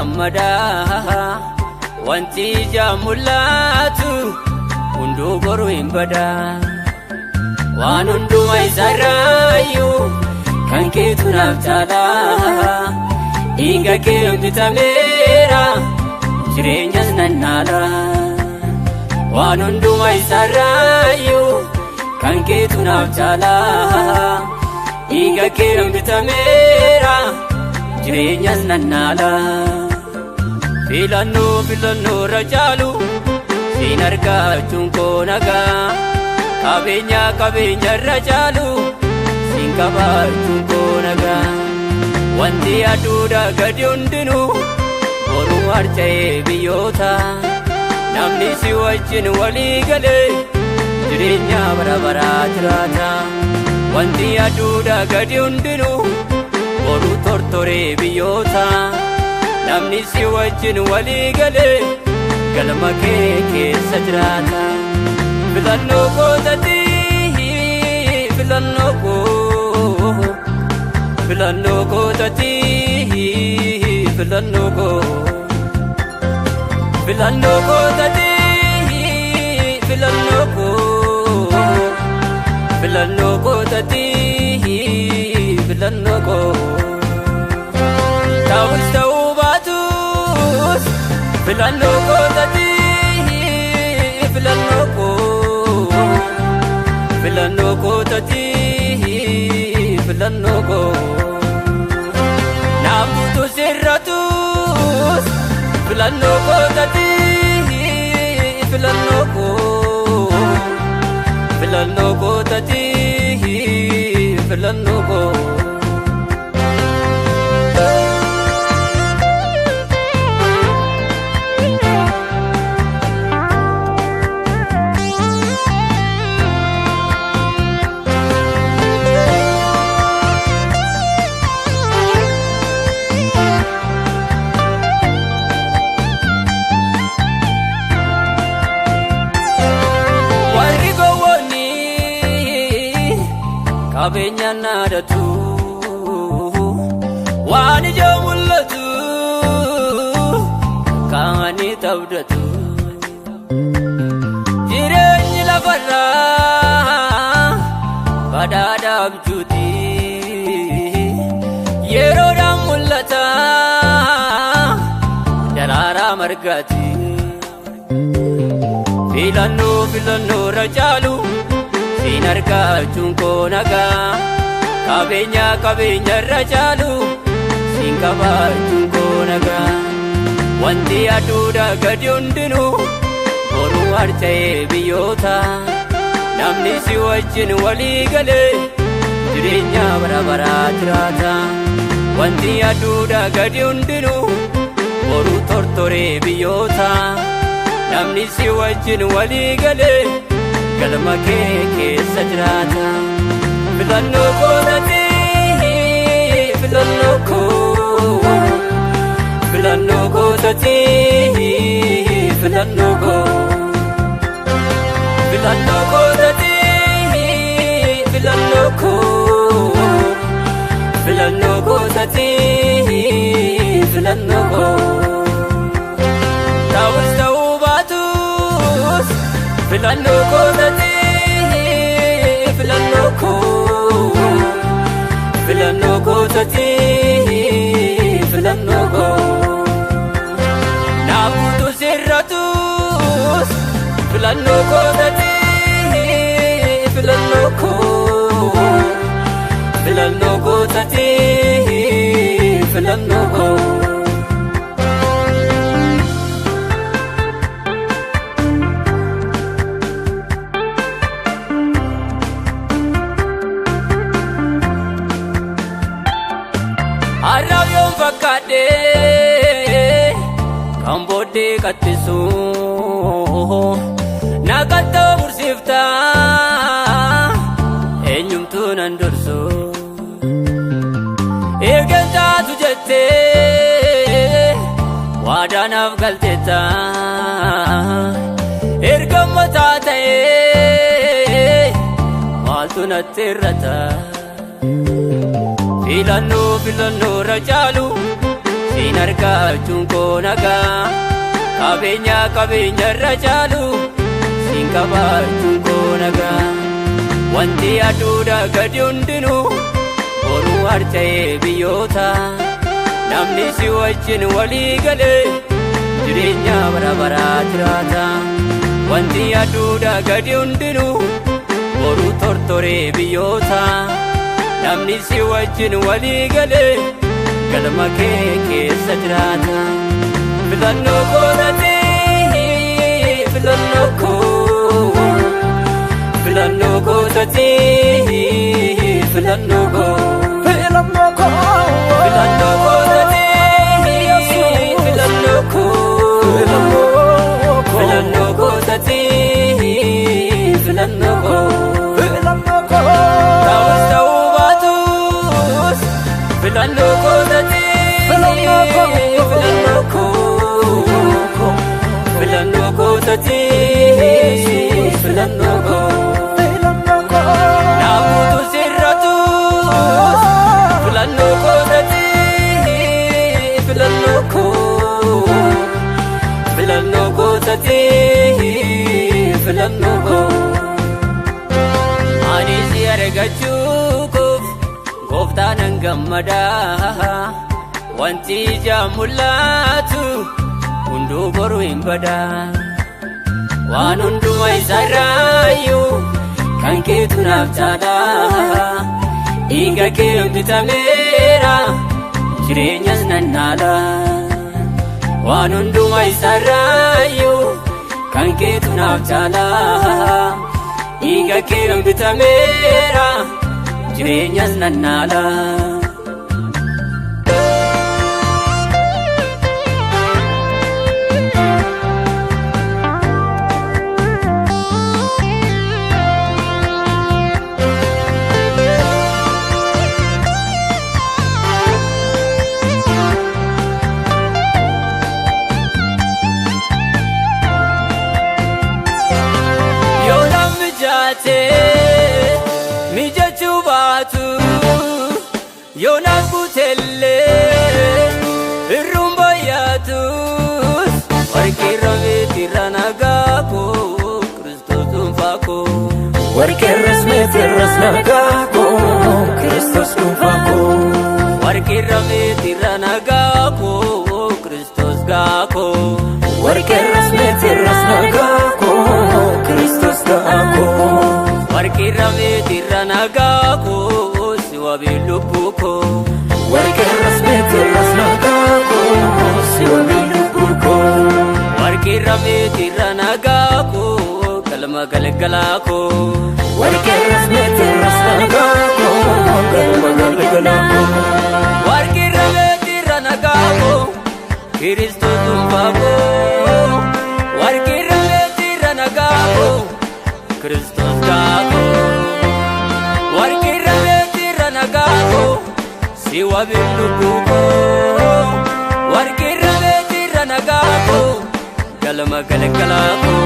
gammada wanti jaamulatu hundu boru hin bada waan hunduma isarraayyu kan keetu naaf chala dhiiga kee hojjetameera jireenyas nan haala waan hunduma isarraayyu kan keetu naaf chala dhiiga kee hojjetameera jireenyas nan haala filannoo rajaalu siin argachuun koo nagaa qabeenya rajaalu siin qabaachuun koo nagaa wanti aduudha gadi hundinuu boruu harca'ee biyyoota namni si wajjin walii galee jireenya bara baraa jiraata wanti aduudha gadi hundinuu boruu tortoree biyyoota namni si wajjin walii galee galma kee keessa jiraata filannoo kootati filannoo kootati filannoo kootati filannoo kootati filannoo koo ta'us ta'uu baatus filannoo kootati filannoo kootati filannoo koo naamtutu sirratus filannoo kootati filannoo kootati filannoo koo qabeenya naadatu waan ija mul'atu kaani tabdatu jireenyi lafarraa badhaadha abjuuti yeroodhaan mul'ata daraaraa margaati filannoo rajaalu siin argachuun koo nagaa qabeenya rajaalu siin qabaachuun koo nagaa wanti aduudha gadi hundinuu boruu harca'ee biyyoota namni si wajjin walii galee jireenya bara baraa jiraata wanti aduudha gadi hundinuu boruu tortoree biyyoota namni si wajjin walii galee galma kee keessa jiraata filannoo kootati filannoo kootati filannoo kootati filannoo kootati filannoo koo ta'us ta'uu baatus filannoo kootati filannoo kootati filannoo koo naamtutu sirratus filannoo kootati filannoo kootati filannoo koo Arabyoon fakkaadhee kan booddee qattisu naqattoo mursiifta eenyumtuu nan dursu eegantaatu jettee waadaanaaf galteetta ergammataa ta'ee maaltu natti irrata filannoo rajaalu siin argachuun koo nagaa qabeenya irra caalu siin qabaachuun koo nagaa wanti aduudhaa gadi hundinuu boruu harca'ee biyyoota namni si wajjin walii galee jireenya bara baraa jiraata wanti aduudhaa gadi hundinuu boruu tortoree biyyoota namni si wajjin walii galee galma kee keessa jiraata filannoo kootati filannoo kootati filannoo kootati filannoo kootati filannoo kootati ta'us ta'uu baatus filannoo kootati filannoo kootati filannoo naamutu sirratus filannoo kootati filannoo kootati filannoo ani si argachuuf gooftaan gammadaa wanti ijaan mul'atu hunduu boru hin badaa waan hunduma isaarraayyuu kan keetu naaf caalaa dhiiga kee bitameera jireenyas nan naala waan hunduma isaarraayyuu kan keetu naaf caalaa dhiiga kee bitameera jireenyas nan naala mijachuu baatu yoo naaf butellee irruun bayyaatus warqeerra meetirra nagaa koo Kiristoos dhuunfaa koo warqeerras meetirras nagaa koo Kiristoos dhuunfaa koo warqeerra meetirra nagaa koo Kiristoos gaa koo warqeerras meetirras nagaa koo Kiristoos gaa koo warqeerra meetirra nagaa koo si wabii lubbuu koo warqeerras meetirras nagaa koo si wabii lubbuu koo warqeerra meetirra nagaa koo galma galgalaa koo warqeerras meetirras nagaa koo galma galgalaa koo warqeerra meetirra nagaa koo Kiristoos dhuunfaa koo warqeerra meetirra nagaa koo Kiristoos gaa koo warqeerra meetirra nagaa koo si wabii lubbuu koo warqeerra meetirra nagaa koo galma galgalaa koo